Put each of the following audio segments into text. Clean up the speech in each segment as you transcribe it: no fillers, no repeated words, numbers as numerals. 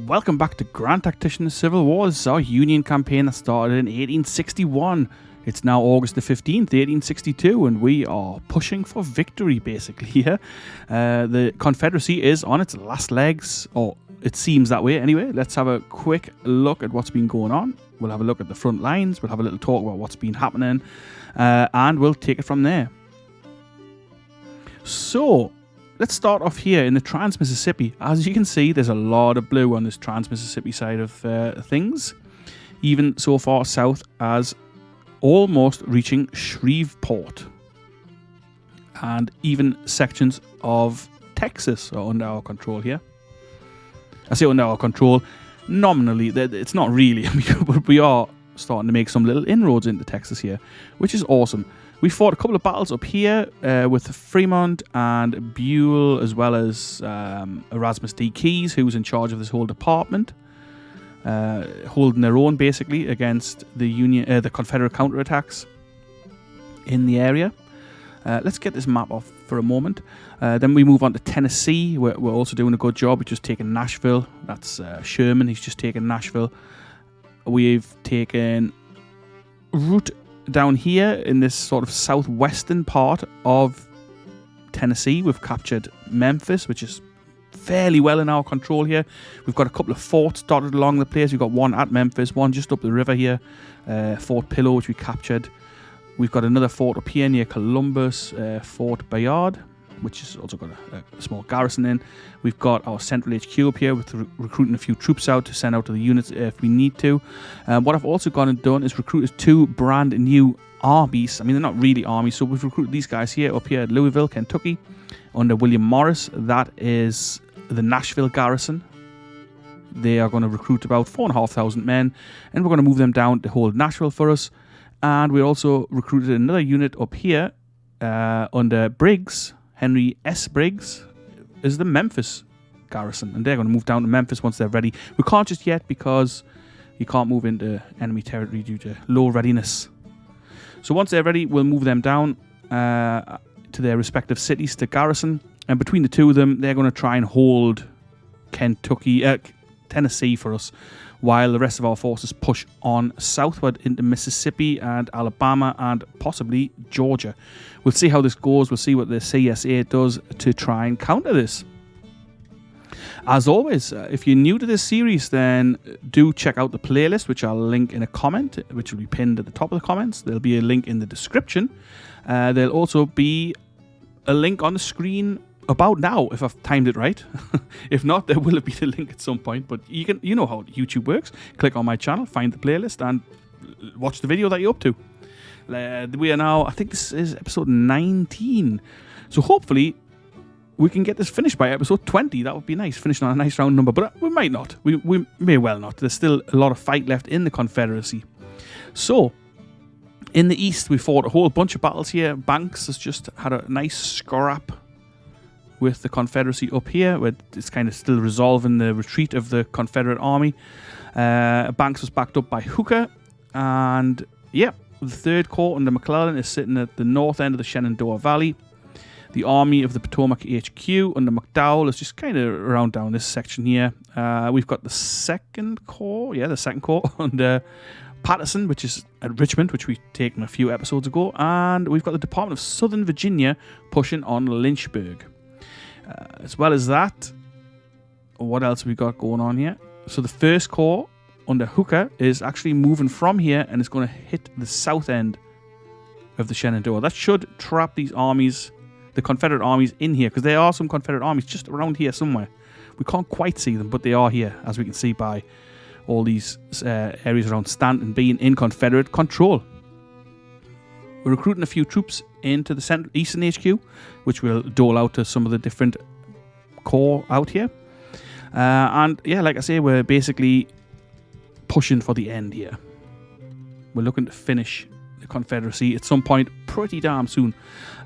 Welcome back to Grand Tactician Civil Wars, our Union campaign that started in 1861. It's now August the 15th, 1862, and we are pushing for victory, basically, here. The Confederacy is on its last legs, or it seems that way anyway. Let's have a quick look at what's been going on. We'll have a look at the front lines, we'll have a little talk about what's been happening, and we'll take it from there. So, let's start off here in the Trans-Mississippi. As you can see, there's a lot of blue on this Trans-Mississippi side of things. Even so far south as almost reaching Shreveport. And even sections of Texas are under our control here. I say under our control. Nominally, it's not really, but we are starting to make some little inroads into Texas here, which is awesome. We fought a couple of battles up here with Fremont and Buell, as well as Erasmus D. Keyes, who was in charge of this whole department, holding their own basically against the Confederate counterattacks in the area. Let's get this map off for a moment. Then we move on to Tennessee. We're also doing a good job. We've just taken Nashville. That's Sherman. He's just taken Nashville. We've taken route down here in this sort of southwestern part of Tennessee. We've captured Memphis, which is fairly well in our control here. We've got a couple of forts dotted along the place. We've got one at Memphis, one just up the river here, Fort Pillow, which we captured. We've got another fort up here near Columbus, Fort Bayard, which has also got a small garrison in. We've got our central HQ up here with recruiting a few troops out to send out to the units if we need to. What I've also gone and done is recruited two brand new armies. I mean, they're not really armies, so we've recruited these guys here up here at Louisville, Kentucky, under William Morris. That is the Nashville garrison. They are going to recruit about 4,500 men, and we're going to move them down to hold Nashville for us. And we also recruited another unit up here under Briggs. Henry S. Briggs is the Memphis garrison, and they're going to move down to Memphis once they're ready. We can't just yet because you can't move into enemy territory due to low readiness. So once they're ready, we'll move them down to their respective cities to garrison, and between the two of them, they're going to try and hold Tennessee for us, while the rest of our forces push on southward into Mississippi and Alabama and possibly Georgia. We'll see how this goes. We'll see what the CSA does to try and counter this. As always, if you're new to this series, then do check out the playlist, which I'll link in a comment, which will be pinned at the top of the comments. There'll be a link in the description. There'll also be a link on the screen about now, if I've timed it right. If not, there will be the link at some point, but you know how YouTube works. Click on my channel, find the playlist, and watch the video that you're up to. We are now, I think this is episode 19, so hopefully we can get this finished by episode 20. That would be nice, finishing on a nice round number, but we might not. We may well not. There's still a lot of fight left in the Confederacy. So in the east, we fought a whole bunch of battles here. Banks has just had a nice scrap with the Confederacy up here, where it's kind of still resolving the retreat of the Confederate army. Banks was backed up by Hooker, and yeah, the 3rd Corps under McClellan is sitting at the north end of the Shenandoah Valley. The Army of the Potomac HQ under McDowell is just kind of around down this section here. We've got the 2nd Corps, the 2nd Corps under Patterson, which is at Richmond, which we've taken a few episodes ago, and we've got the Department of Southern Virginia pushing on Lynchburg. As well as that, what else have we got going on here? So the 1st Corps under Hooker is actually moving from here and is going to hit the south end of the Shenandoah. That should trap these armies, the Confederate armies, in here, because there are some Confederate armies just around here somewhere. We can't quite see them, but they are here, as we can see by all these areas around Stanton being in Confederate control. We're recruiting a few troops into the Eastern HQ, which we'll dole out to some of the different corps out here. And yeah, like I say, we're basically pushing for the end here. We're looking to finish the Confederacy at some point pretty damn soon.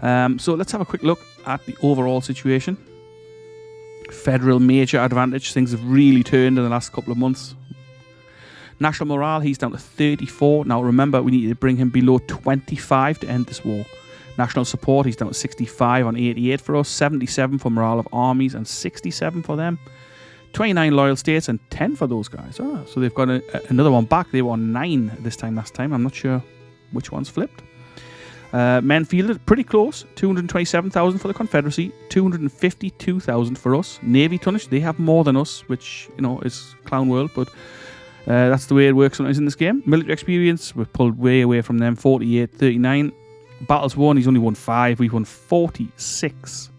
So let's have a quick look at the overall situation. Federal major advantage. Things have really turned in the last couple of months. National morale, he's down to 34. Now remember, we need to bring him below 25 to end this war. National support, he's down to 65 on 88 for us, 77 for morale of armies, and 67 for them. 29 loyal states and 10 for those guys. Oh, so they've got another one back. They were on 9 this time last time. I'm not sure which one's flipped. Men fielded pretty close. 227,000 for the Confederacy, 252,000 for us. Navy tonnage, they have more than us, which, you know, is clown world, but that's the way it works sometimes in this game. Military experience, we're pulled way away from them. 48, 39. Battles won, he's only won 5. We've won 46.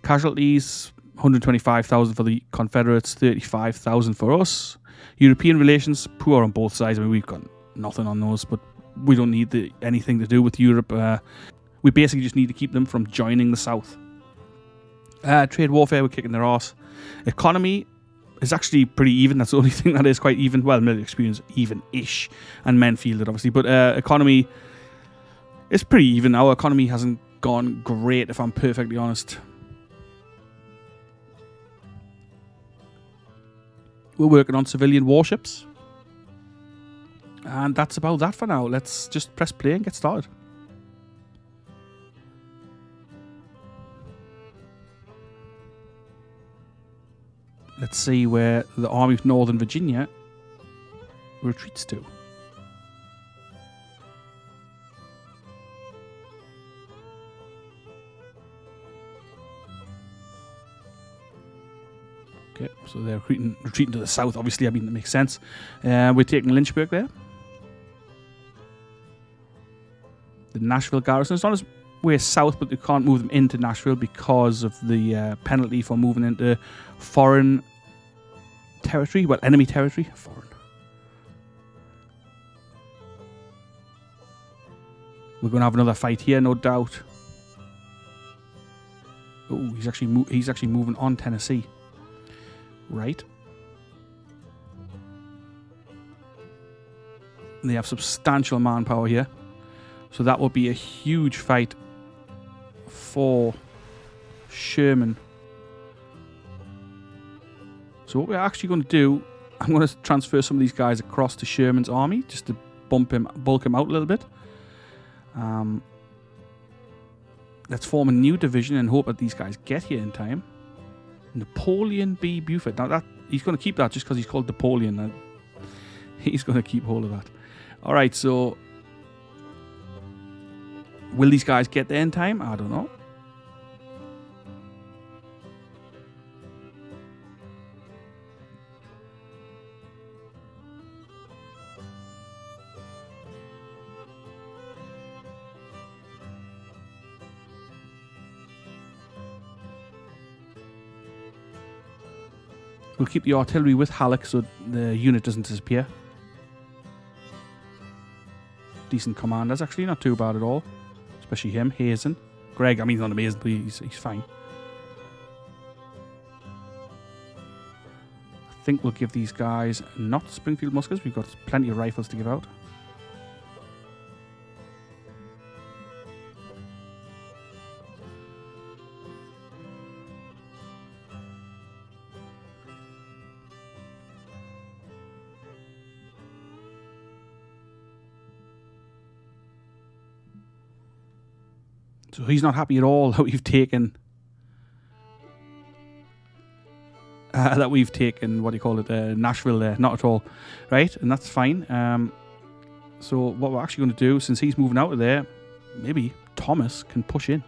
Casualties, 125,000 for the Confederates, 35,000 for us. European relations, poor on both sides. I mean, we've got nothing on those, but we don't need anything to do with Europe. We basically just need to keep them from joining the South. Trade warfare, we're kicking their arse. Economy is actually pretty even. That's the only thing that is quite even. Well, military experience, even-ish. And men fielded, obviously. But economy is pretty even. Our economy hasn't gone great, if I'm perfectly honest. We're working on civilian warships. And that's about that for now. Let's just press play and get started. Let's see where the Army of Northern Virginia retreats to. Okay, so they're retreating to the south, obviously. I mean, that makes sense. We're taking Lynchburg there. The Nashville garrison. It's not as way south, but they can't move them into Nashville because of the penalty for moving into foreign territory. Well, enemy territory. Foreign. We're going to have another fight here, no doubt. Oh, he's actually moving on Tennessee. Right. They have substantial manpower here. So that will be a huge fight for Sherman. So what we're actually going to do, I'm going to transfer some of these guys across to Sherman's army just to bulk him out a little bit. Let's form a new division and hope that these guys get here in time. Napoleon B. Buford. Now that he's going to keep that just because he's called Napoleon. He's going to keep hold of that. All right, so will these guys get there in time? I don't know. We'll keep the artillery with Halleck so the unit doesn't disappear. Decent commanders, actually, not too bad at all. Especially him, Hazen. Greg, I mean, he's not amazing, but he's fine. I think we'll give these guys not Springfield muskets. We've got plenty of rifles to give out. So he's not happy at all that we've taken what do you call it, Nashville there. Not at all, right? And that's fine. So what we're actually going to do, since he's moving out of there, maybe Thomas can push in.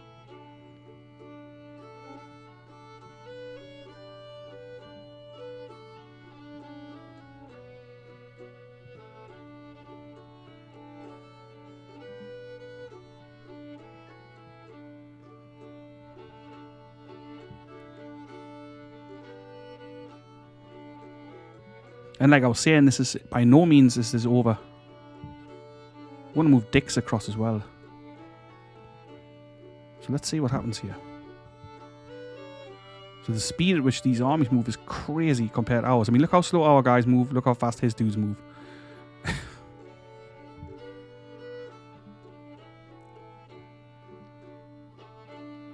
And like I was saying, this is by no means this is over. I want to move Dix across as well. So let's see what happens here. So the speed at which these armies move is crazy compared to ours. I mean, look how slow our guys move. Look how fast his dudes move.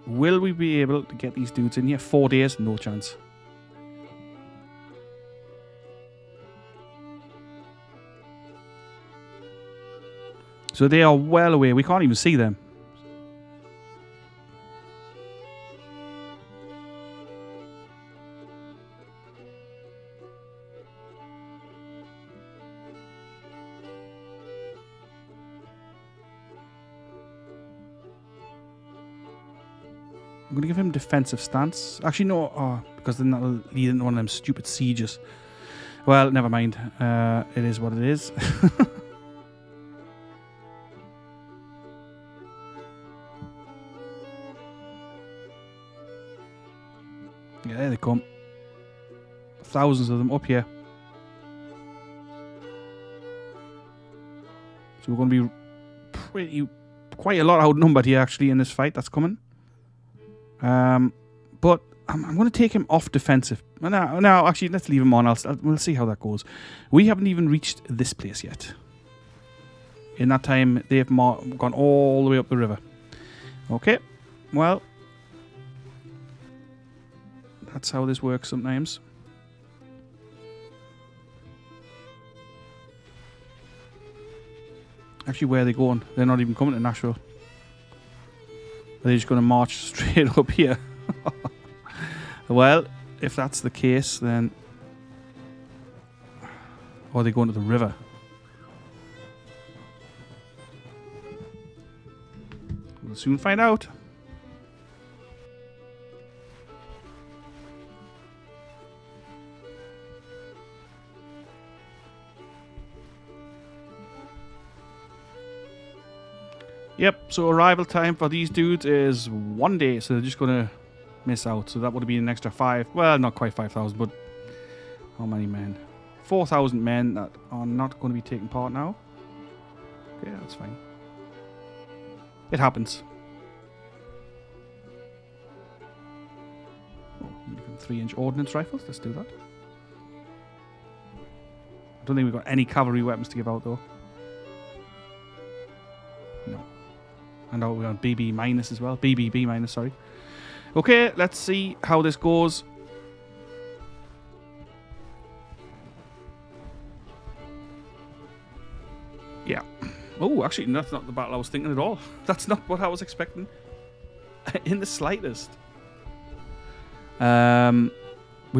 Will we be able to get these dudes in here? 4 days? No chance. So they are well away. We can't even see them. I'm going to give him defensive stance. Actually, no, because then that'll lead into one of them stupid sieges. Well, never mind. It is what it is. Yeah, there they come. Thousands of them up here. So we're going to be quite a lot outnumbered here, actually, in this fight that's coming. But I'm going to take him off defensive. No, actually, let's leave him on. We'll see how that goes. We haven't even reached this place yet. In that time, they've gone all the way up the river. Okay, well, that's how this works sometimes. Actually, where are they going? They're not even coming to Nashville. They're just going to march straight up here. Well, if that's the case, then... Or are they going to the river? We'll soon find out. Yep, so arrival time for these dudes is 1 day, so they're just going to miss out. So that would have been an extra 5, well, not quite 5,000, but how many men? 4,000 men that are not going to be taking part now. Okay, that's fine. It happens. Oh, 3-inch ordnance rifles, let's do that. I don't think we've got any cavalry weapons to give out, though. No. And now we're on BB minus as well. BBB minus, sorry. Okay, let's see how this goes. Yeah. Oh, actually, that's not the battle I was thinking at all. That's not what I was expecting. In the slightest. We're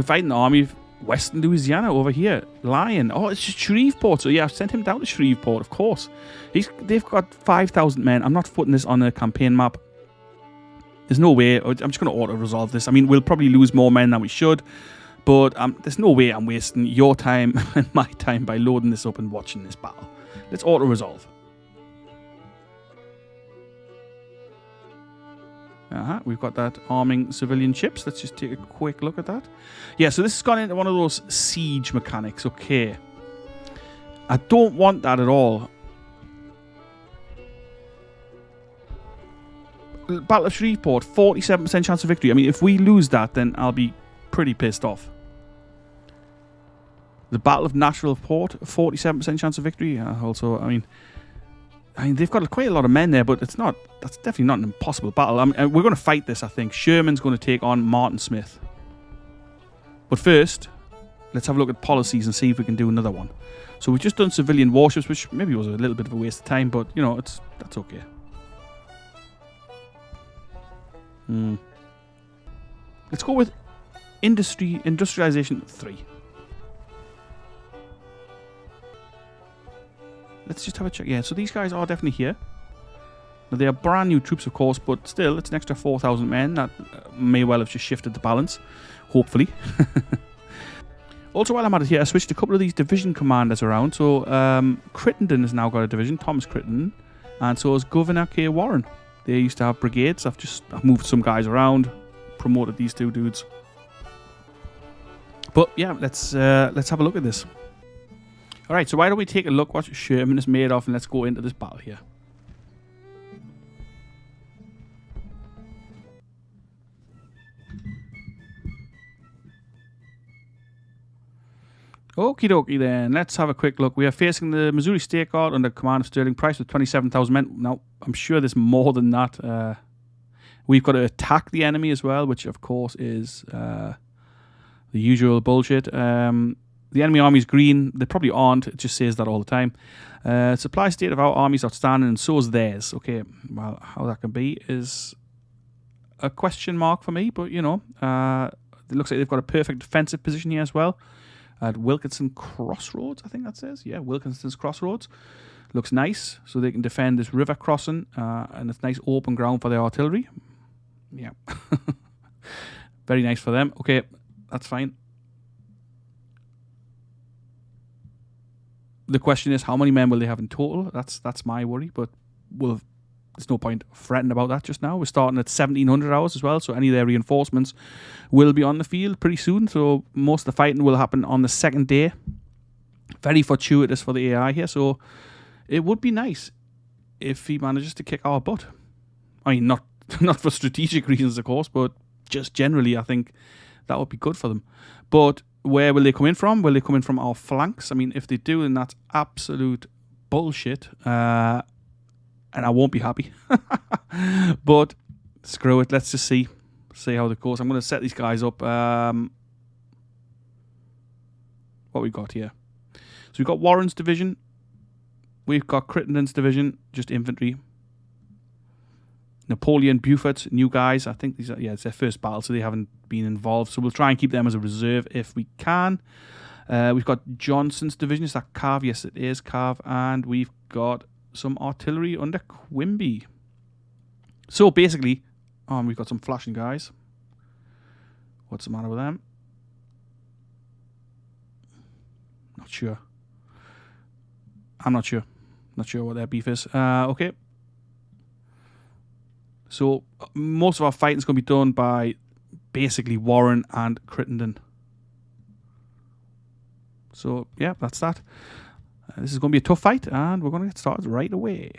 fighting the army of Western Louisiana over here. Lyon. Oh, it's just Shreveport. So yeah, I've sent him down to Shreveport, of course. They've got 5,000 men. I'm not putting this on a campaign map. There's no way. I'm just going to auto-resolve this. I mean, we'll probably lose more men than we should. But there's no way I'm wasting your time and my time by loading this up and watching this battle. Let's auto-resolve. We've got that arming civilian ships. Let's just take a quick look at that. Yeah, so this has gone into one of those siege mechanics. Okay. I don't want that at all. Battle of Shreveport, 47% chance of victory. I mean, if we lose that, then I'll be pretty pissed off. The Battle of Nashville Port, 47% chance of victory. Also, I mean, they've got quite a lot of men there, but that's definitely not an impossible battle. I mean, we're going to fight this, I think. Sherman's going to take on Martin Smith. But first, let's have a look at policies and see if we can do another one. So we've just done civilian warships, which maybe was a little bit of a waste of time, but, you know, that's okay. Let's go with industrialization 3. Let's just have a check. Yeah, so these guys are definitely here. Now, they are brand new troops, of course, but still, it's an extra 4,000 men. That may well have just shifted the balance, hopefully. Also, while I'm at it here, I switched a couple of these division commanders around. So, Crittenden has now got a division, Thomas Crittenden, and so has Governor K. Warren. They used to have brigades. I've moved some guys around, promoted these two dudes. But yeah, let's have a look at this. All right, so why don't we take a look what Sherman is made of, and let's go into this battle here. Okie dokie then, let's have a quick look. We are facing the Missouri State Guard under command of Sterling Price with 27,000 men. Now, I'm sure there's more than that. We've got to attack the enemy as well, which of course is the usual bullshit. The enemy army is green. They probably aren't. It just says that all the time. Supply state of our army is outstanding, and so is theirs. Okay, well, how that can be is a question mark for me, but, you know, it looks like they've got a perfect defensive position here as well. At Wilkinson Crossroads, I think that says. Yeah, Wilkinson's Crossroads. Looks nice, so they can defend this river crossing, and it's nice open ground for their artillery. Yeah. Very nice for them. Okay, that's fine. The question is, how many men will they have in total? That's my worry, but there's no point fretting about that just now. We're starting at 1,700 hours as well, so any of their reinforcements will be on the field pretty soon. So most of the fighting will happen on the second day. Very fortuitous for the AI here, so it would be nice if he manages to kick our butt. I mean, not for strategic reasons, of course, but just generally, I think that would be good for them. But where will they come in from? Will they come in from our flanks? I mean, if they do, then that's absolute bullshit, and I won't be happy. But screw it, let's just see how it goes. I'm going to set these guys up. What we got here? So we've got Warren's division. We've got Crittenden's division, just infantry. Napoleon, Buford, new guys. I think these are, it's their first battle, so they haven't been involved. So we'll try and keep them as a reserve if we can. We've got Johnson's division. Is that Cav? Yes, it is Cav. And we've got some artillery under Quimby. So basically, we've got some flashing guys. What's the matter with them? Not sure. I'm not sure. Not sure what their beef is. Okay. So most of our fighting is going to be done by basically Warren and Crittenden. So yeah, that's that. This is going to be a tough fight, and we're going to get started right away.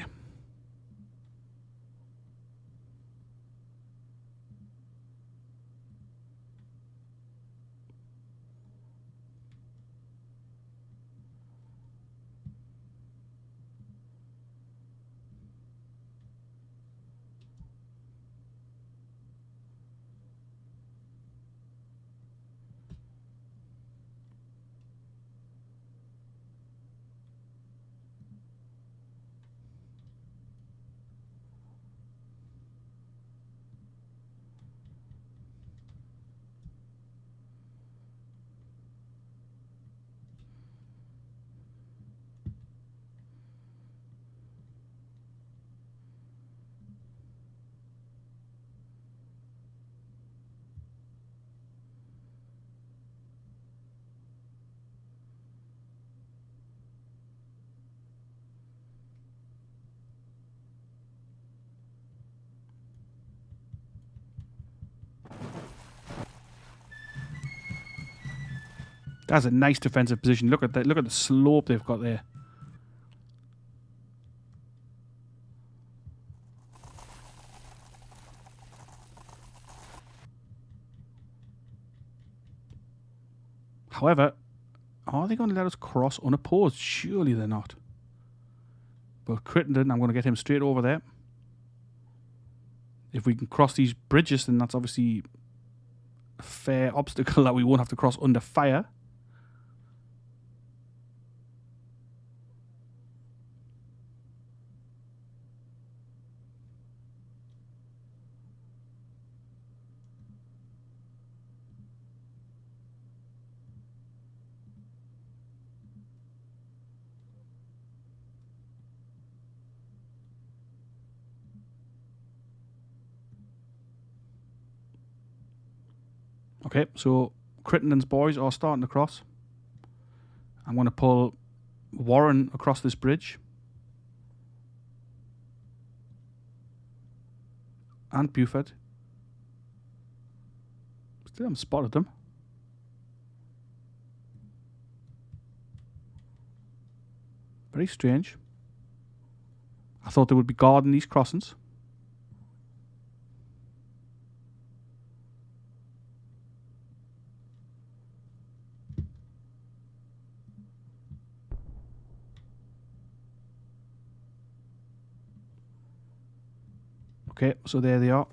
That's a nice defensive position. Look at that. Look at the slope they've got there. However, are they going to let us cross unopposed? Surely they're not. But Crittenden, I'm going to get him straight over there. If we can cross these bridges, then that's obviously a fair obstacle that we won't have to cross under fire. Okay, so Crittenden's boys are starting to cross. I'm going to pull Warren across this bridge. And Buford. Still haven't spotted them. Very strange. I thought they would be guarding these crossings. Okay, so there they are.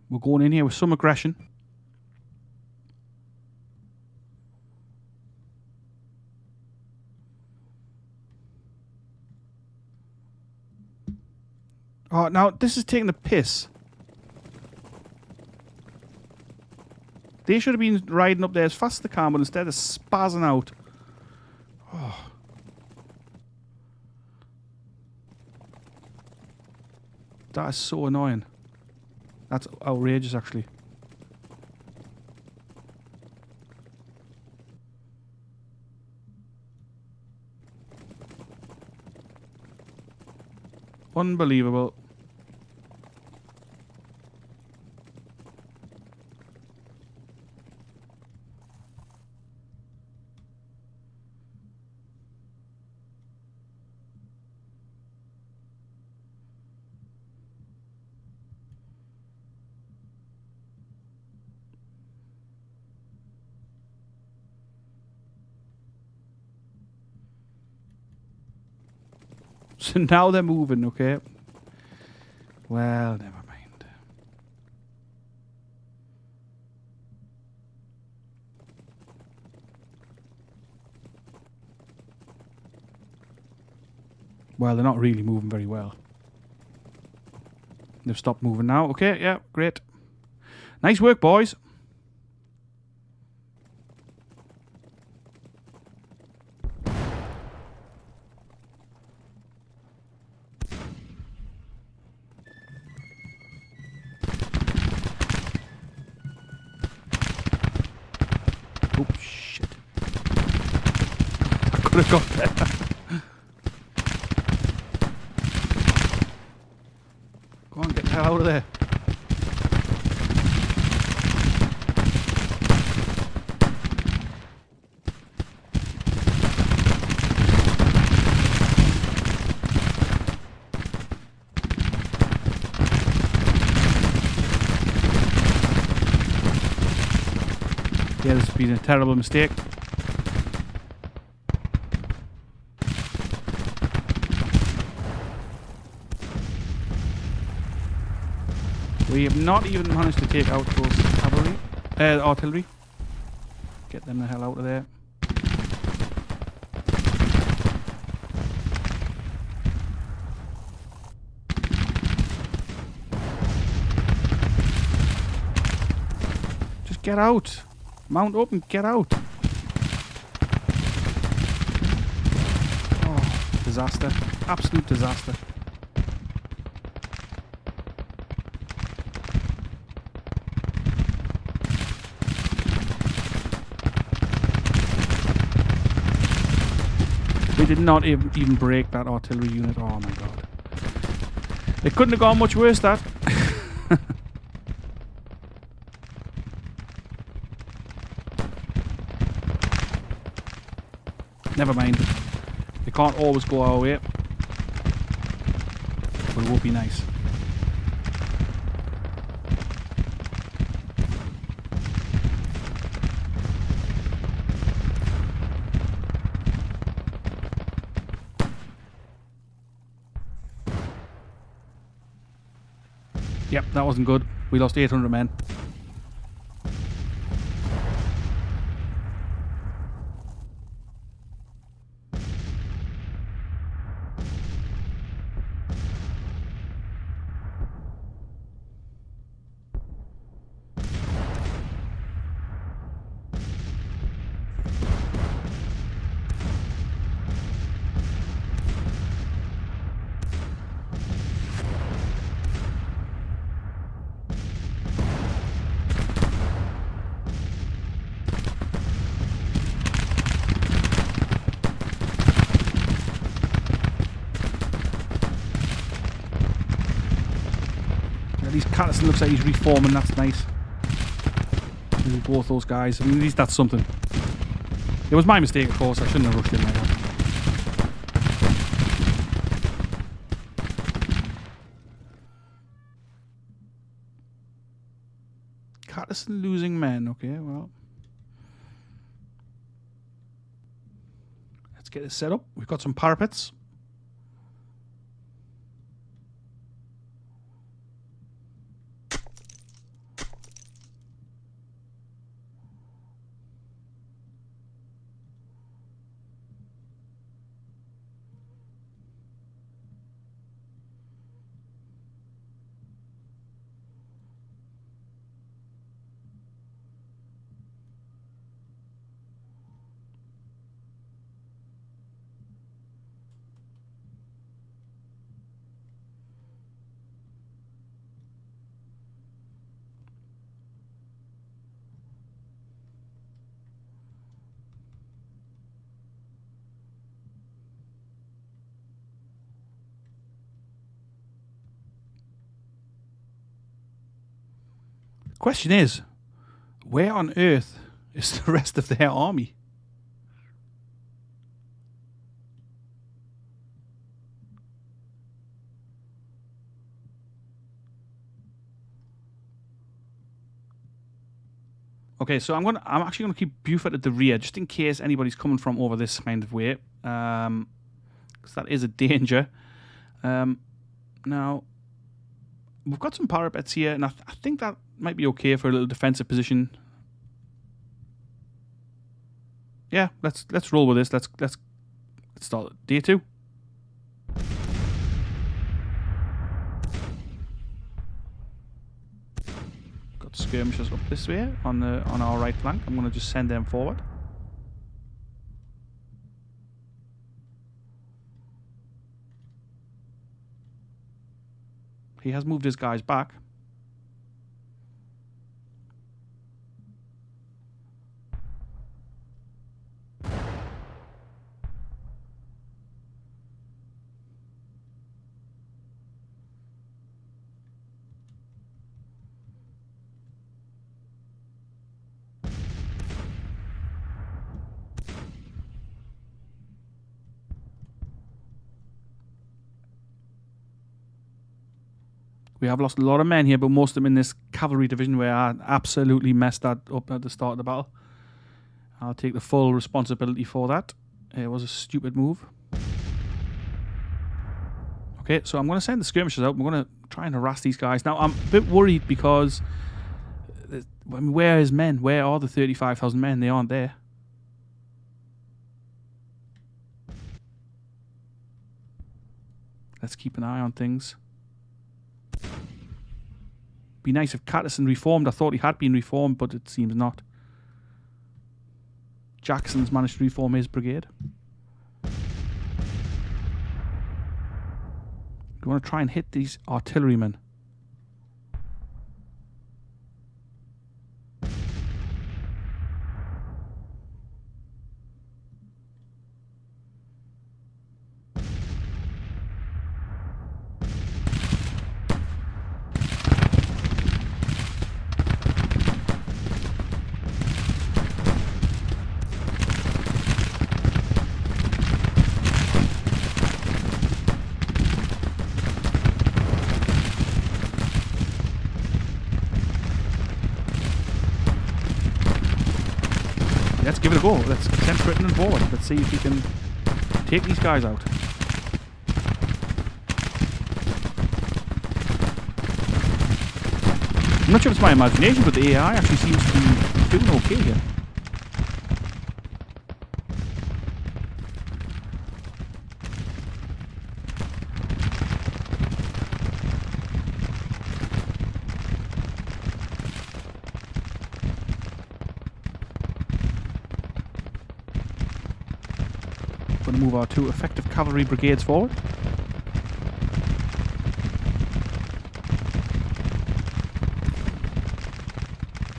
We're going in here with some aggression. Oh, now this is taking the piss. They should have been riding up there as fast as they can, but instead of spazzing out. Oh. That is so annoying. That's outrageous, actually. Unbelievable. So now they're moving, okay? Well, never mind. Well, they're not really moving very well. They've stopped moving now. Okay, yeah, great. Nice work, boys. Oh, shit. I could have got there. Go on, get the hell out of there. Yeah, this has been a terrible mistake. We have not even managed to take out those cavalry, artillery. Get them the hell out of there. Just get out. Mount up and get out. Oh, disaster. Absolute disaster. We did not even break that artillery unit. Oh my god. It couldn't have gone much worse, that. Never mind. They can't always go our way. But it would be nice. Yep, that wasn't good. We lost 800 men. At least Catterson looks like he's reforming. That's nice. Both those guys. I mean, at least that's something. It was my mistake, of course. I shouldn't have rushed in like that. Catterson losing men. Okay, well. Let's get this set up. We've got some parapets. Question is, where on earth is the rest of their army? Okay, so I'm actually gonna keep Buford at the rear just in case anybody's coming from over this kind of way, because that is a danger. Now we've got some parapets here, and I think that might be okay for a little defensive position. Yeah, let's roll with this. Let's start day 2. Got skirmishers up this way on our right flank. I'm going to just send them forward. He has moved his guys back. We have lost a lot of men here, but most of them in this cavalry division where I absolutely messed that up at the start of the battle. I'll take the full responsibility for that. It was a stupid move. Okay, so I'm going to send the skirmishers out. We're going to try and harass these guys. Now, I'm a bit worried because... I mean, where is men? Where are the 35,000 men? They aren't there. Let's keep an eye on things. Be nice if Catterson reformed. I thought he had been reformed, but it seems not. Jackson's managed to reform his brigade. We want to try and hit these artillerymen. Let's give it a go. Let's send Crittenden forward. Let's see if we can take these guys out. I'm not sure if it's my imagination, but the AI actually seems to be doing okay here. Going to move our 2 effective cavalry brigades forward.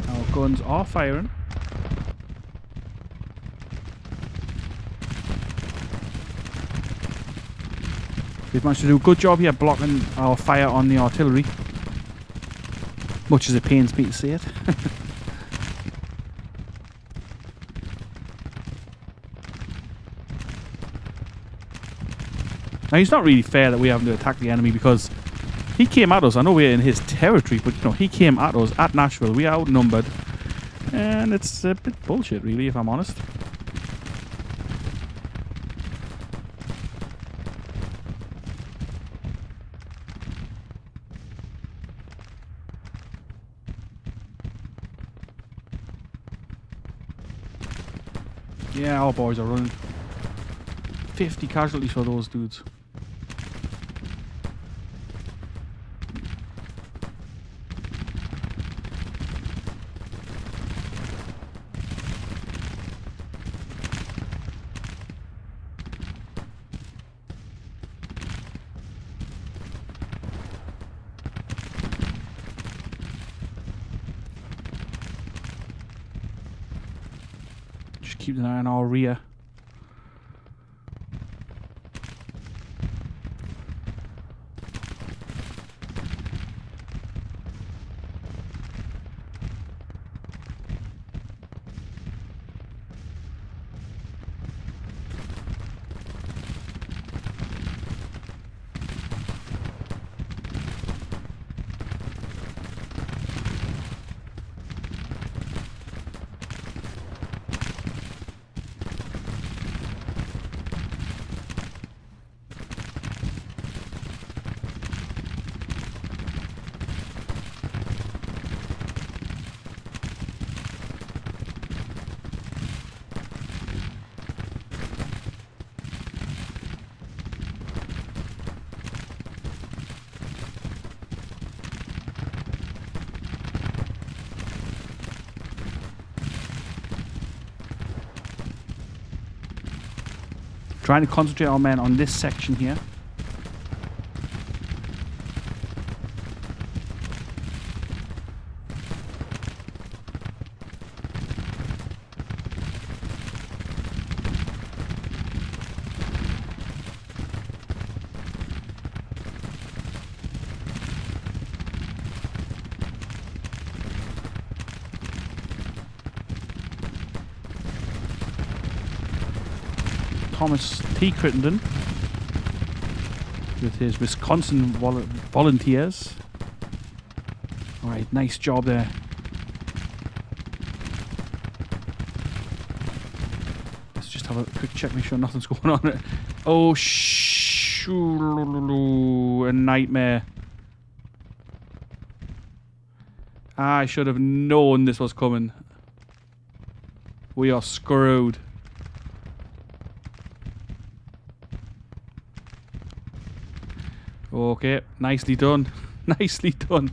Our guns are firing. We've managed to do a good job here blocking our fire on the artillery. Much as it pains me to say it. Now, it's not really fair that we haven't to attack the enemy because he came at us. I know we're in his territory, but you know, he came at us at Nashville. We are outnumbered. And it's a bit bullshit, really, if I'm honest. Yeah, our boys are running. 50 casualties for those dudes. Just keep an eye on our rear. Trying to concentrate our men on this section here. Thomas T. Crittenden with his Wisconsin volunteers. Alright, nice job there. Let's just have a quick check, make sure nothing's going on. Oh, a nightmare. I should have known this was coming. We are screwed. Okay, nicely done. Nicely done.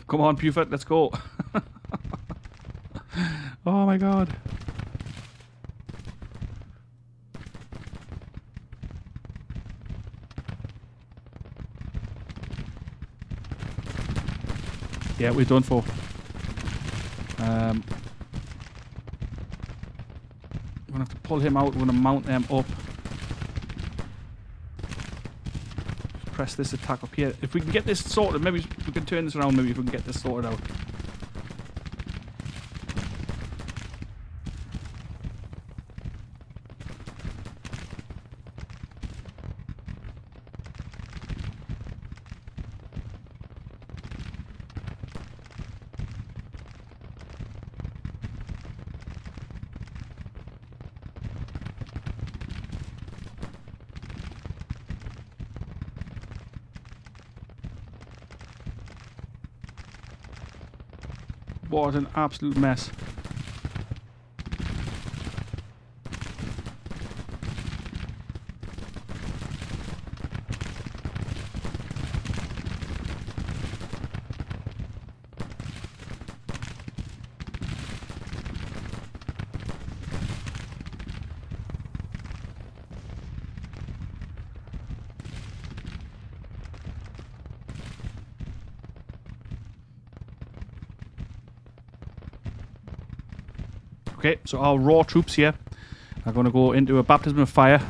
Come on, Buford, let's go. Oh my god. Yeah, we're done for. I'm gonna have to pull him out. We're gonna mount them up. Just press this attack up here. If we can get this sorted, maybe we can turn this around. Maybe if we can get this sorted out. What an absolute mess. Okay, so our raw troops here are going to go into a baptism of fire.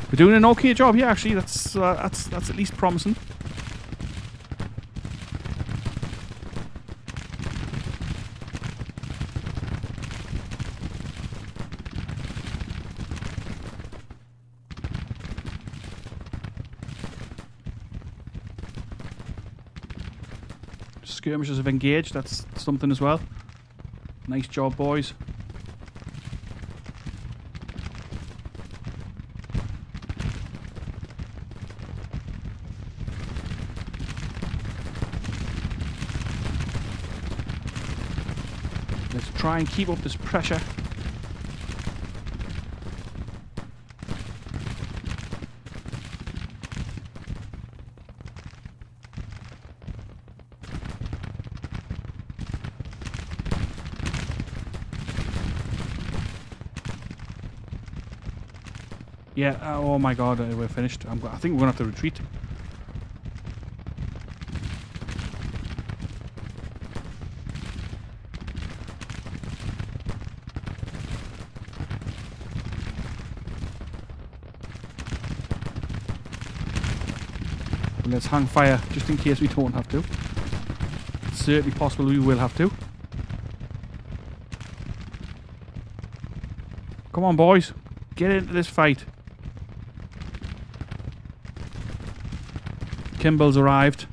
We're doing an okay job here, actually. That's at least promising. Skirmishers have engaged. That's something as well. Nice job, boys. Let's try and keep up this pressure. Yeah, oh my god, we're finished. I think we're going to have to retreat. Let's hang fire, just in case we don't have to. It's certainly possible we will have to. Come on, boys. Get into this fight. Kimball's arrived.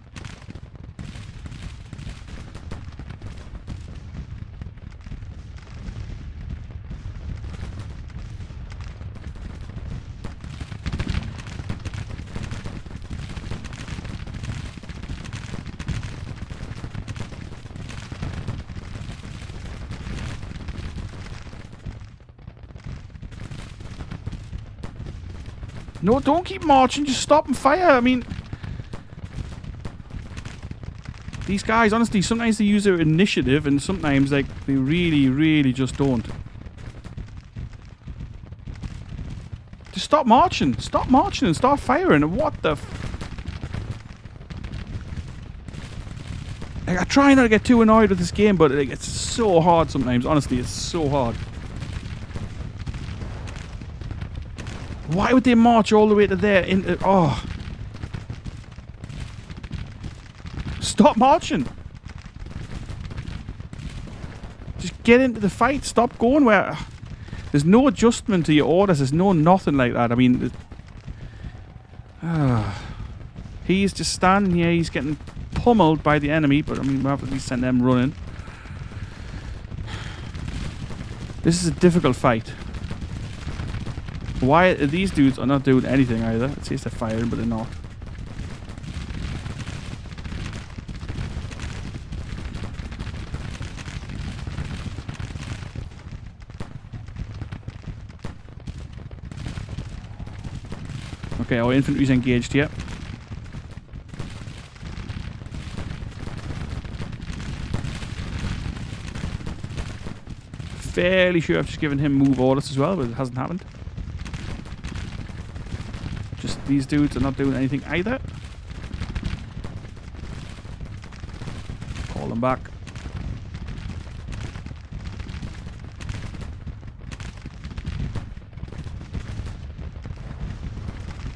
No, don't keep marching. Just stop and fire. I mean, these guys, honestly, sometimes they use their initiative and sometimes like they really, really just don't. Just stop marching. Stop marching and start firing. What the like, I try not to get too annoyed with this game, but like, it's so hard sometimes. Honestly, it's so hard. Why would they march all the way to there? Oh. Stop marching. Just get into the fight. Stop going where... There's no adjustment to your orders. There's no nothing like that. I mean... he's just standing here. He's getting pummeled by the enemy. But I mean, we'll have to at least send them running. This is a difficult fight. Why these dudes are not doing anything either. It says they're firing, but they're not. Okay, our infantry's engaged here. Fairly sure I've just given him move orders as well, but it hasn't happened. Just these dudes are not doing anything either. Call them back.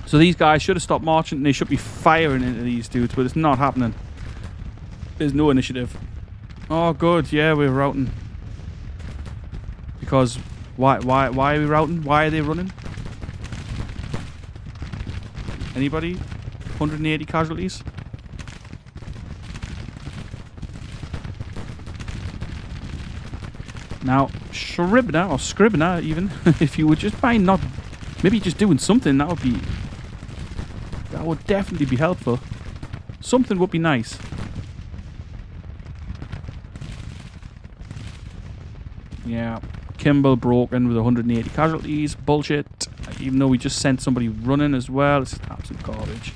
So these guys should have stopped marching and they should be firing into these dudes, but it's not happening. There's no initiative. Oh good, yeah, we're routing. Because why are we routing? Why are they running? Anybody? 180 casualties? Now, Scribner, or Scribner even, if you would just mind not, maybe just doing something, that would definitely be helpful. Something would be nice. Yeah, Kimball broken with 180 casualties. Bullshit. Even though we just sent somebody running as well. It's absolute garbage.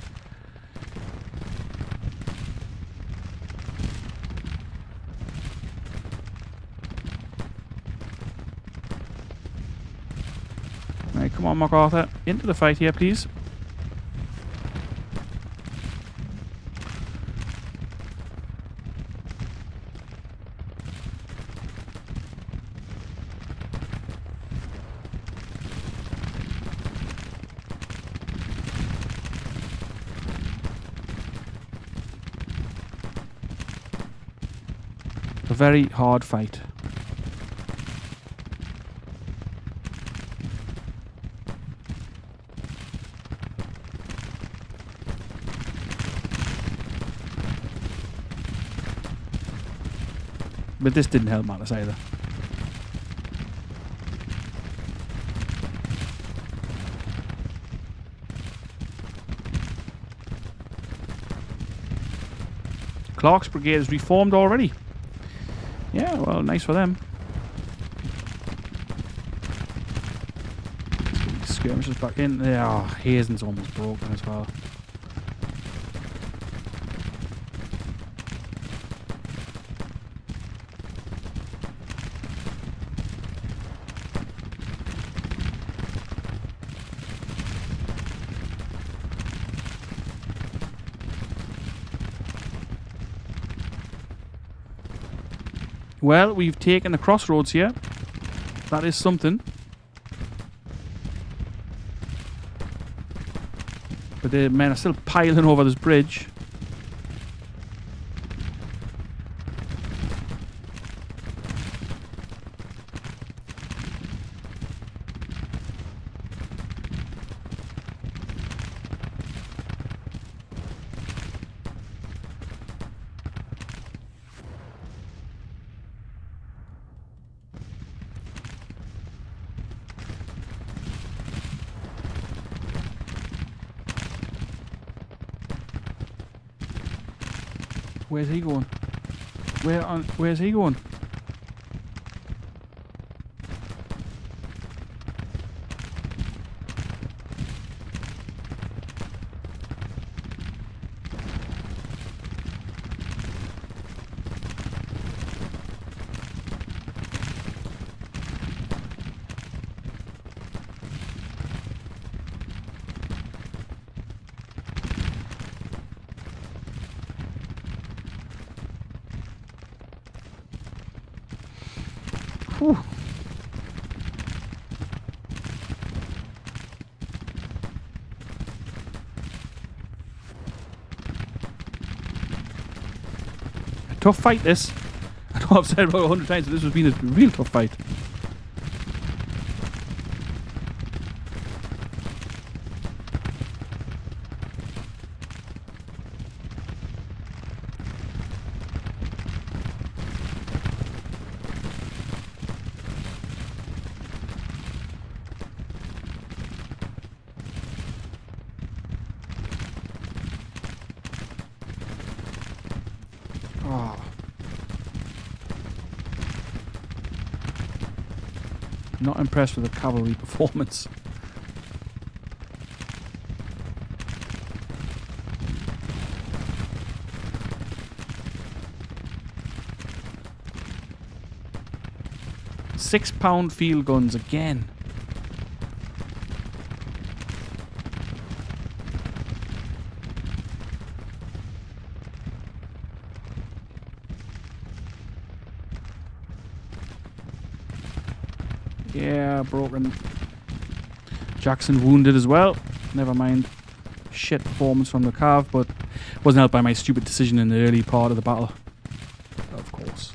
Right, come on, MacArthur. Into the fight here, please. A very hard fight. But this didn't help matters either. Clark's brigade is reformed already. Yeah, well, nice for them. Skirmishers back in. Yeah, oh, Hazen's almost broken as well. Well, we've taken the crossroads here. That is something. But the men are still piling over this bridge. Where's he going? Where's he going? Whew. A tough fight, this. I know I've said about 100 times that this has been a real tough fight. Oh. Not impressed with the cavalry performance. £6 field guns again. Yeah, broken. Jackson wounded as well. Never mind. Shit performance from the Cav, but wasn't helped by my stupid decision in the early part of the battle. Of course.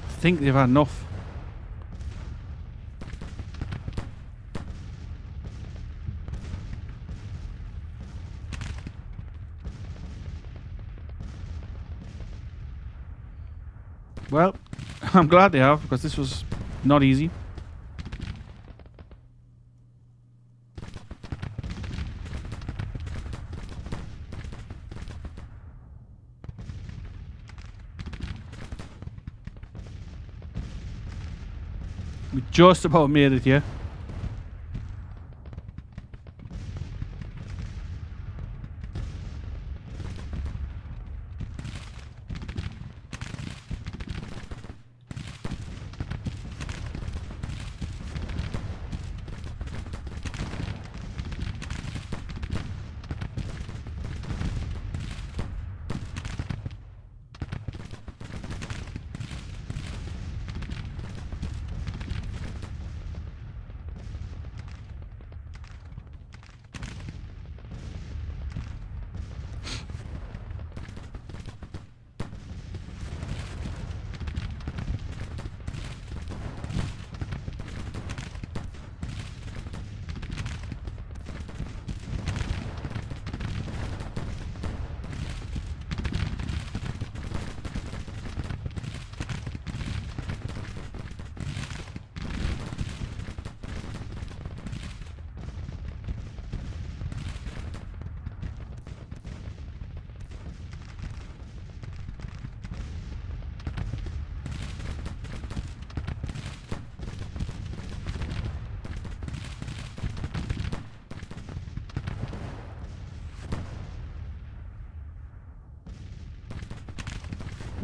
I think they've had enough. Well, I'm glad they have, because this was not easy. We just about made it here.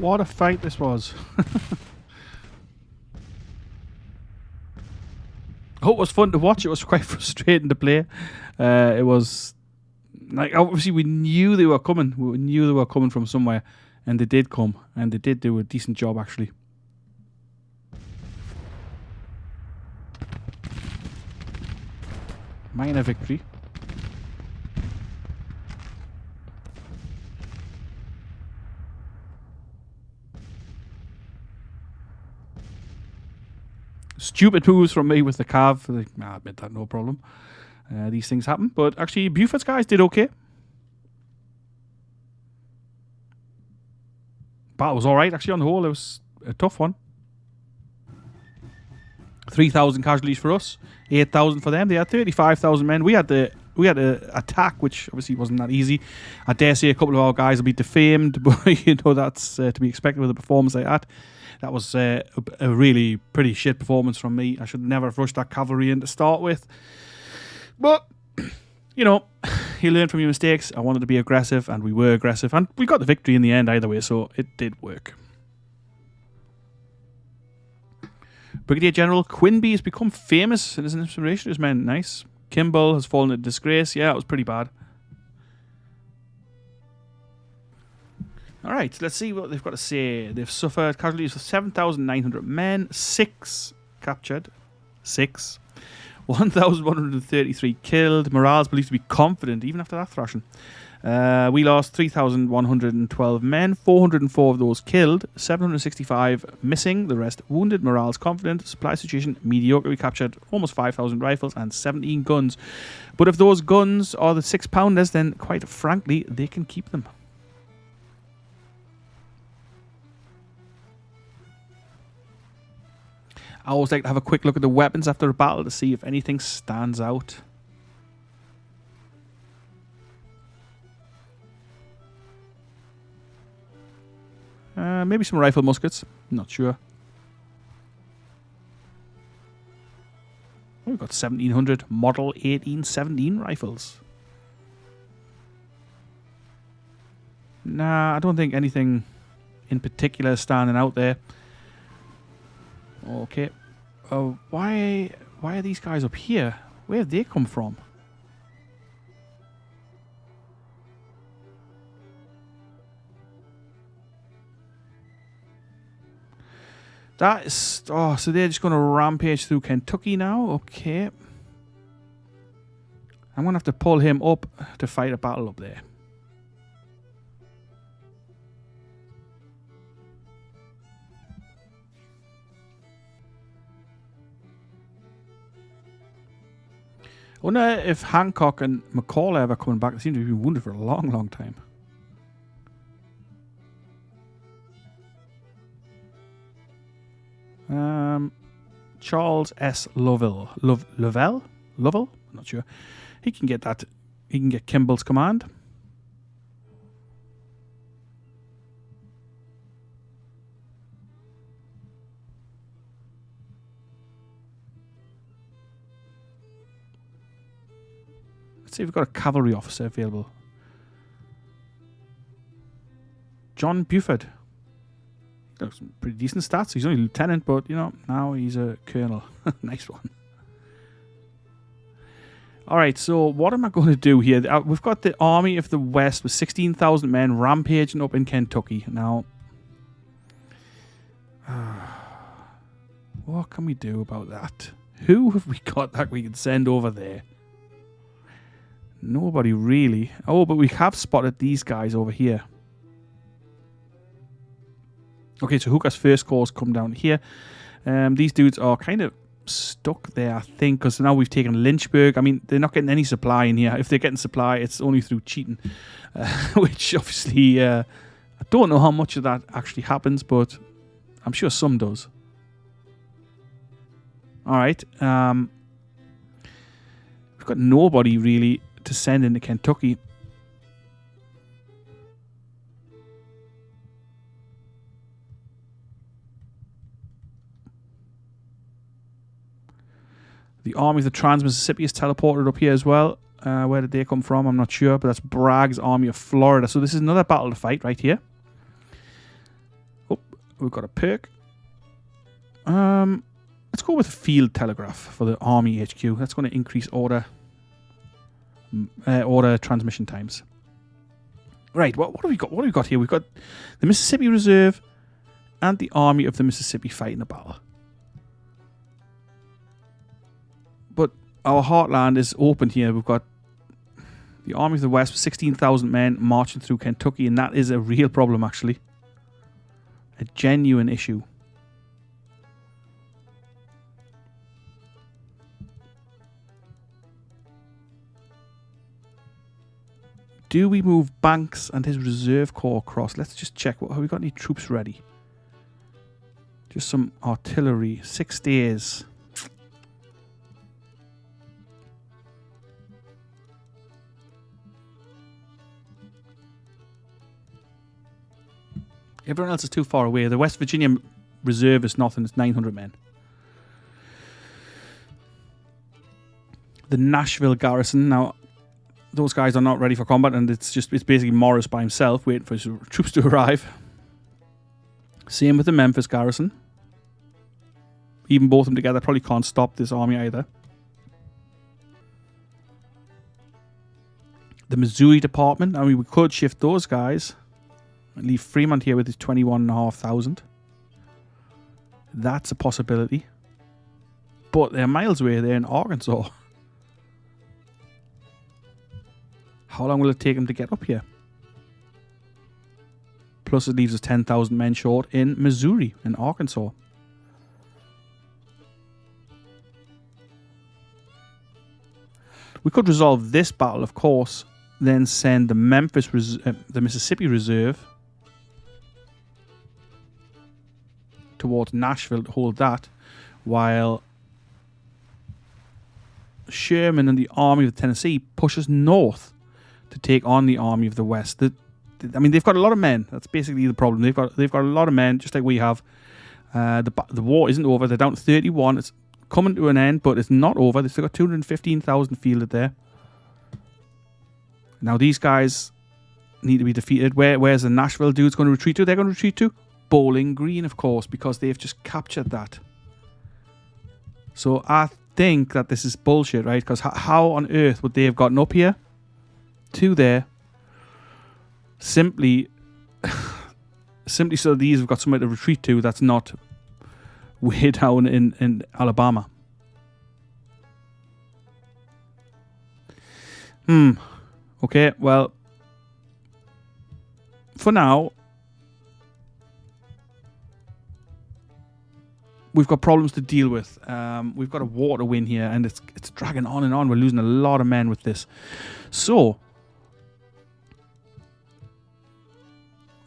What a fight this was. Oh, it was fun to watch. It was quite frustrating to play. It was like, obviously we knew they were coming. We knew they were coming from somewhere, and they did come, and they did do a decent job actually. Minor victory. Stupid moves from me with the cav. Like, I admit that, no problem. These things happen. But actually, Buford's guys did okay. Battle was alright, actually, on the whole. It was a tough one. 3,000 casualties for us. 8,000 for them. They had 35,000 men. We had the attack, which obviously wasn't that easy. I dare say a couple of our guys will be defamed, but you know that's to be expected with a performance like that. That was a really pretty shit performance from me. I should never have rushed that cavalry in to start with. But, you know, you learn from your mistakes. I wanted to be aggressive, and we were aggressive. And we got the victory in the end either way, so it did work. Brigadier General Quinby has become famous and is an inspiration to his men. Nice. Kimball has fallen into disgrace. Yeah, it was pretty bad. Alright, let's see what they've got to say. They've suffered casualties of 7,900 men, 6 captured, 6, 1,133 killed. Morale is believed to be confident even after that thrashing. We lost 3,112 men, 404 of those killed, 765 missing, the rest wounded. Morale is confident. Supply situation mediocre. We captured almost 5,000 rifles and 17 guns. But if those guns are the 6-pounders, then quite frankly, they can keep them. I always like to have a quick look at the weapons after a battle to see if anything stands out. Maybe some rifle muskets. Not sure. Oh, we've got 1,700 Model 1817 rifles. Nah, I don't think anything in particular is standing out there. Okay. Why are these guys up here? Where have they come from? That is... Oh, so they're just going to rampage through Kentucky now? Okay. I'm going to have to pull him up to fight a battle up there. I wonder if Hancock and McCall are ever coming back. They seem to be wounded for a long, long time. Charles S. Lovell? I'm not sure. He can get that. He can get Kimball's command. Let's see if we've got a cavalry officer available. John Buford. He got some pretty decent stats. He's only a lieutenant, but, you know, now he's a colonel. Nice one. Alright, so what am I going to do here? We've got the Army of the West with 16,000 men rampaging up in Kentucky. Now, what can we do about that? Who have we got that we can send over there? Nobody really. Oh, but we have spotted these guys over here. Okay, so Hooker's first corps come down here. These dudes are kind of stuck there, I think, because now we've taken Lynchburg. I mean, they're not getting any supply in here. If they're getting supply, it's only through cheating, which obviously I don't know how much of that actually happens, but I'm sure some does. All right. We've got nobody really to send into Kentucky. The Army of the Trans-Mississippi is teleported up here as well. Where did they come from? I'm not sure, but that's Bragg's Army of Florida. So this is another battle to fight right here. Oh, we've got a perk. Let's go with field telegraph for the army HQ. That's going to increase order transmission times. Right, what have we got? What have we got here? We've got the Mississippi Reserve and the Army of the Mississippi fighting a battle. But our heartland is open here. We've got the Army of the West with 16,000 men marching through Kentucky, and that is a real problem, actually. A genuine issue. Do we move Banks and his reserve corps across? Let's just check. Have we got any troops ready? Just some artillery. 6 days. Everyone else is too far away. The West Virginia reserve is nothing. It's 900 men. The Nashville garrison. Now, those guys are not ready for combat, and it's basically Morris by himself waiting for his troops to arrive. Same with the Memphis garrison. Even both of them together probably can't stop this army either. The Missouri department. I mean, we could shift those guys and leave Fremont here with his 21,500. That's a possibility. But they're miles away. They're in Arkansas. How long will it take them to get up here? Plus it leaves us 10,000 men short in Missouri, in Arkansas. We could resolve this battle, of course, then send the the Mississippi Reserve towards Nashville to hold that, while Sherman and the Army of Tennessee pushes north to take on the Army of the West. I mean, they've got a lot of men. That's basically the problem. They've got a lot of men, just like we have. The war isn't over. They're down to 31. It's coming to an end, but it's not over. They've still got 215,000 fielded there. Now these guys need to be defeated. Where's the Nashville dudes going to retreat to? They're going to retreat to Bowling Green, of course, because they've just captured that. So I think that this is bullshit, right? Because how on earth would they have gotten up here to there simply so these have got somewhere to retreat to that's not way down in Alabama? Okay, well, for now, we've got problems to deal with. We've got a war to win here, and it's dragging on and on. We're losing a lot of men with this. So,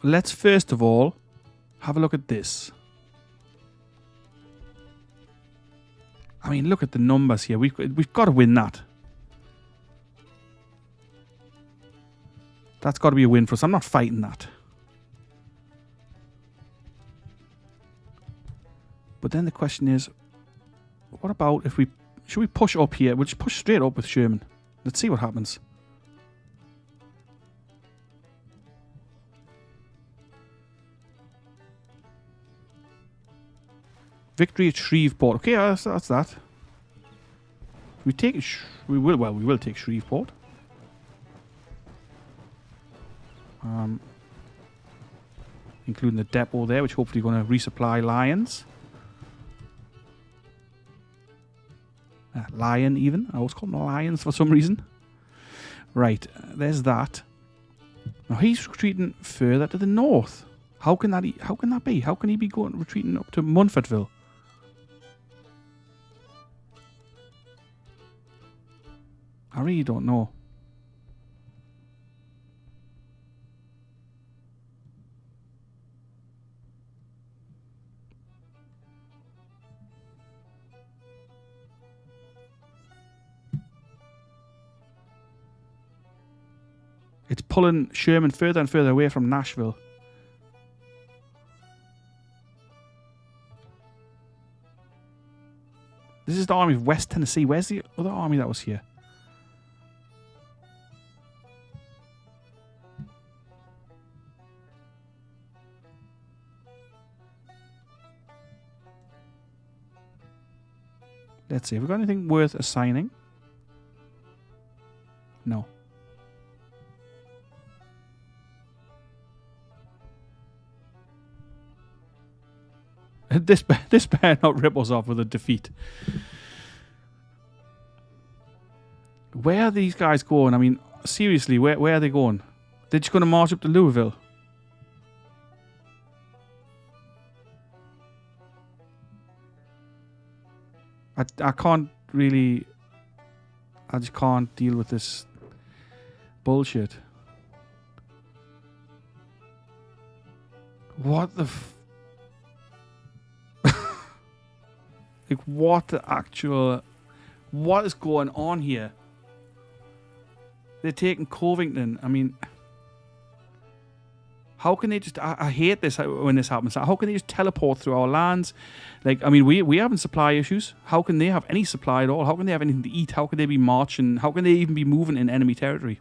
let's first of all have a look at this. I mean, look at the numbers here. We've got to win that. That's got to be a win for us. I'm not fighting that. But then the question is, what about if should we push up here? We'll just push straight up with Sherman. Let's see what happens. Victory at Shreveport. Okay, that's that. We will take Shreveport. Including the depot there, which hopefully going to resupply Lyons. Lyon even. I always call them Lions for some reason. Right, there's that. Now he's retreating further to the north. How can that be? How can he be retreating up to Munfordville? I really don't know. It's pulling Sherman further and further away from Nashville. This is the army of West Tennessee. Where's the other army that was here? Let's see. Have we got anything worth assigning? No. This better not rip us off with a defeat. Where are these guys going? I mean, seriously, where are they going? They're just going to march up to Louisville. I can't really... I just can't deal with this bullshit. What the... like, what the actual... What is going on here? They're taking Covington. I mean... How can they just... I hate this when this happens. How can they just teleport through our lands? Like, I mean, we having supply issues. How can they have any supply at all? How can they have anything to eat? How can they be marching? How can they even be moving in enemy territory?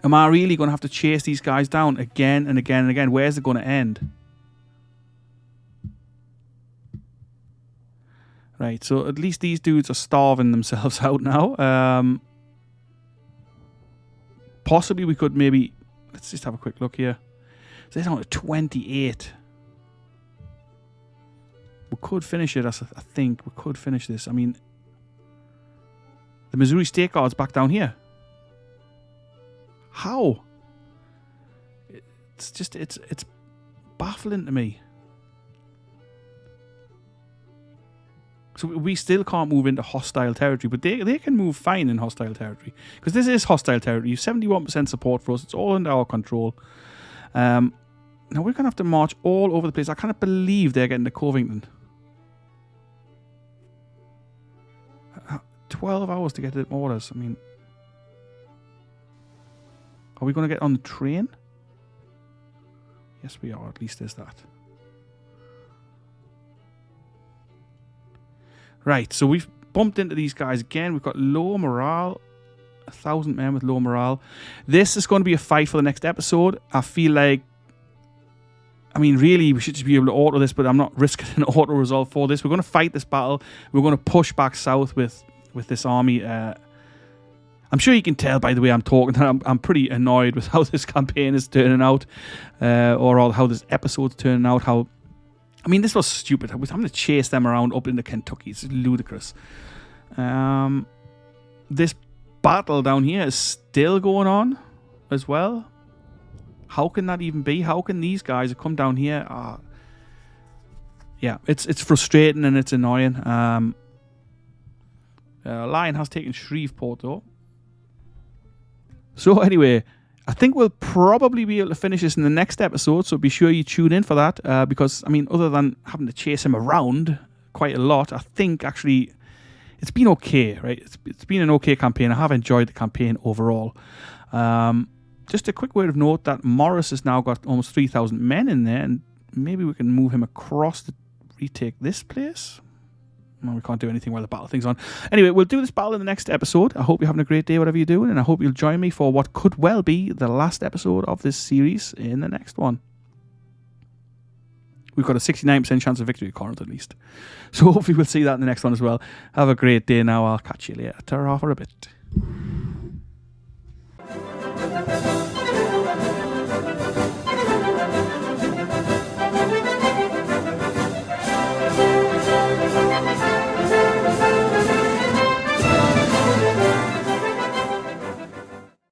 Am I really going to have to chase these guys down again and again and again? Where's it going to end? Right, so at least these dudes are starving themselves out now. Possibly we could maybe... Let's just have a quick look here. So they're down to 28. We could finish it, I think. We could finish this. I mean... The Missouri State Guard's back down here. How? It's just... It's baffling to me. So we still can't move into hostile territory, but they can move fine in hostile territory. Because this is hostile territory. 71% support for us. It's all under our control. Now we're going to have to march all over the place. I can't believe they're getting to Covington. 12 hours to get to the orders. I mean... Are we going to get on the train? Yes, we are. At least there's that. Right, so we've bumped into these guys again. We've got low morale. 1,000 men with low morale. This is going to be a fight for the next episode. I feel like... I mean, really, we should just be able to auto this, but I'm not risking an auto resolve for this. We're going to fight this battle. We're going to push back south with this army. I'm sure you can tell by the way I'm talking that I'm pretty annoyed with how this campaign is turning out. Or how this episode's turning out. I mean, this was stupid. I'm going to chase them around up into Kentucky. It's ludicrous. This battle down here is still going on as well. How can that even be? How can these guys come down here? Yeah, it's frustrating and it's annoying. Lyon has taken Shreveport though. So anyway... I think we'll probably be able to finish this in the next episode, so be sure you tune in for that, because, I mean, other than having to chase him around quite a lot, I think, actually, it's been okay, right? It's been an okay campaign. I have enjoyed the campaign overall. Just a quick word of note that Morris has now got almost 3,000 men in there, and maybe we can move him across to retake this place. No, we can't do anything while the battle thing's on. Anyway, we'll do this battle in the next episode. I hope you're having a great day, whatever you're doing, and I hope you'll join me for what could well be the last episode of this series in the next one. We've got a 69% chance of victory at Corinth, at least. So hopefully we'll see that in the next one as well. Have a great day now. I'll catch you later. Ta-ra for a bit.